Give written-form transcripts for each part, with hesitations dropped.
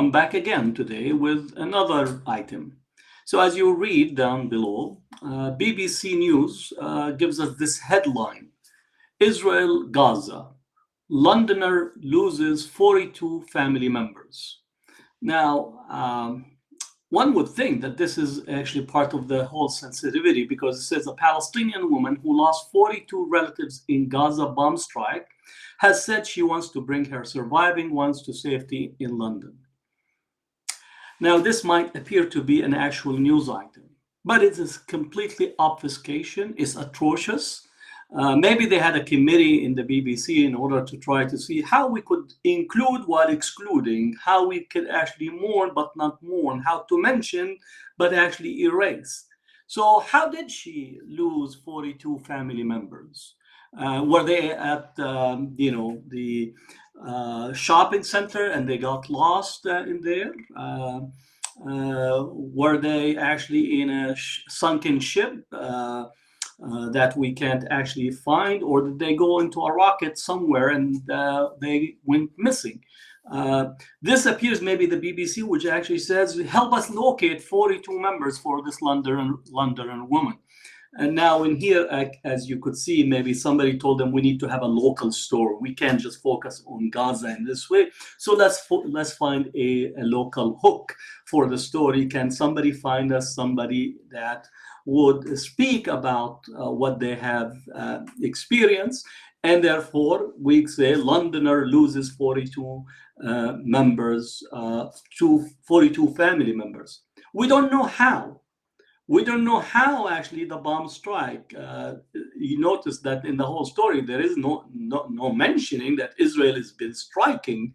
come back again today with another item. So as you read down below, BBC News gives us this headline: Israel, Gaza, Londoner loses 42 family members. Now, one would think that this is actually part of the whole sensitivity, because it says a Palestinian woman who lost 42 relatives in Gaza bomb strike has said she wants to bring her surviving ones to safety in London. Now, this might appear to be an actual news item, but it is completely obfuscation. It's atrocious. Maybe they had a committee in the BBC in order to try to see how we could include while excluding, how we could actually mourn but not mourn, how to mention but actually erase. So how did she lose 42 family members? Were they at the shopping center and they got lost in there? Were they actually in a sunken ship that we can't actually find, or did they go into a rocket somewhere and they went missing? This appears maybe the BBC, which actually says, help us locate 42 members for this London woman. And now in here, as you could see, maybe somebody told them we need to have a local story. We can't just focus on Gaza in this way. So let's find a local hook for the story. Can somebody find us somebody that would speak about what they have experienced? And therefore, we say Londoner loses 42 members, to 42 family members. We don't know how. We don't know how actually the bomb strike. You notice that in the whole story, there is no mentioning that Israel has been striking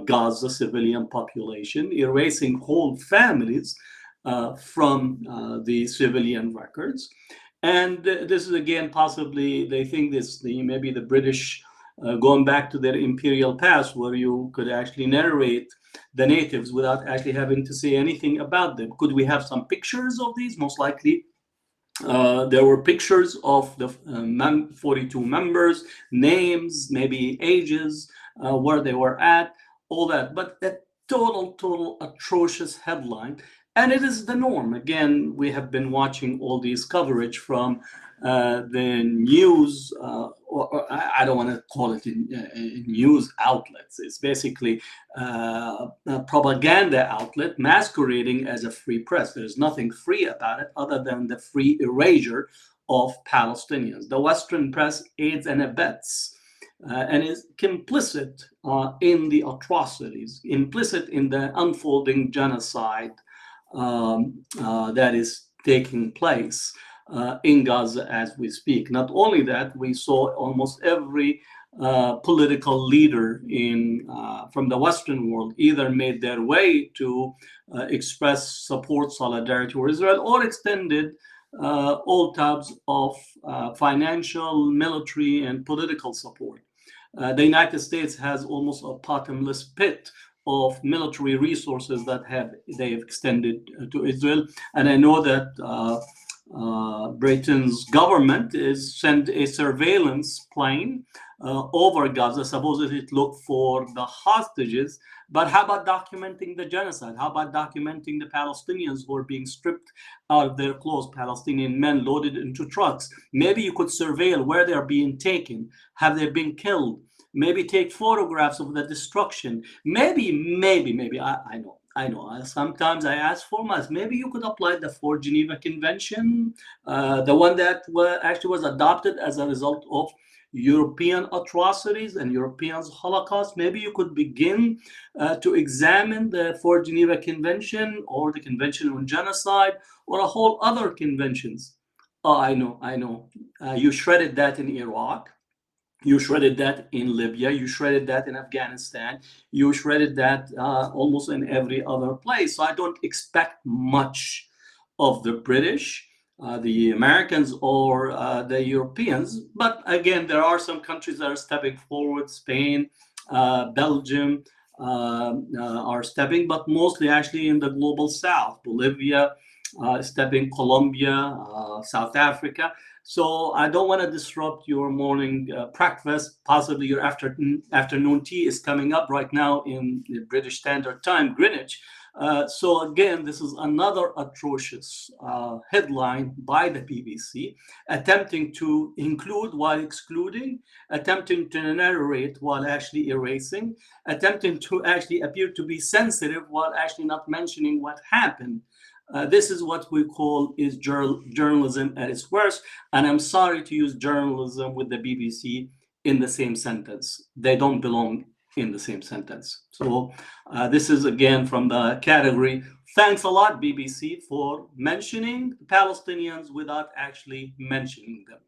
Gaza civilian population, erasing whole families from the civilian records. And this is again, possibly, they think maybe the British going back to their imperial past, where you could actually narrate the natives without actually having to say anything about them. Could we have some pictures of these? Most likely there were pictures of the 42 members, names, maybe ages, where they were at, all that. But a total atrocious headline. And it is the norm. Again, we have been watching all these coverage from the news, or I don't want to call it news outlets. It's basically a propaganda outlet masquerading as a free press. There's nothing free about it other than the free erasure of Palestinians. The Western press aids and abets and is complicit in the atrocities, implicit in the unfolding genocide that is taking place in Gaza as we speak. Not only that, we saw almost every political leader from the Western world either made their way to express support, solidarity with Israel, or extended all types of financial, military, and political support. The United States has almost a bottomless pit of military resources that they have extended to Israel. And I know that Britain's government is sent a surveillance plane over Gaza, supposedly to look for the hostages. But how about documenting the genocide? How about documenting the Palestinians who are being stripped out of their clothes, Palestinian men loaded into trucks? Maybe you could surveil where they're being taken. Have they been killed? Maybe take photographs of the destruction. Maybe, I know. Sometimes I ask for much. Maybe you could apply the Fourth Geneva Convention, the one that actually was adopted as a result of European atrocities and Europeans' Holocaust. Maybe you could begin to examine the Fourth Geneva Convention or the Convention on Genocide or a whole other conventions. Oh, I know. You shredded that in Iraq. You shredded that in Libya. You shredded that in Afghanistan. You shredded that almost in every other place. So I don't expect much of the British, the Americans, or the Europeans. But again, there are some countries that are stepping forward. Spain, Belgium are stepping, but mostly actually in the global south. Bolivia, stepping Colombia, South Africa. So I don't want to disrupt your morning breakfast. Possibly your afternoon tea is coming up right now in the British Standard Time, Greenwich. So again, this is another atrocious headline by the BBC, attempting to include while excluding, attempting to narrate while actually erasing, attempting to actually appear to be sensitive while actually not mentioning what happened. This is what we call is journalism at its worst, and I'm sorry to use journalism with the BBC in the same sentence. They don't belong in the same sentence. So this is again from the category. Thanks a lot, BBC, for mentioning Palestinians without actually mentioning them.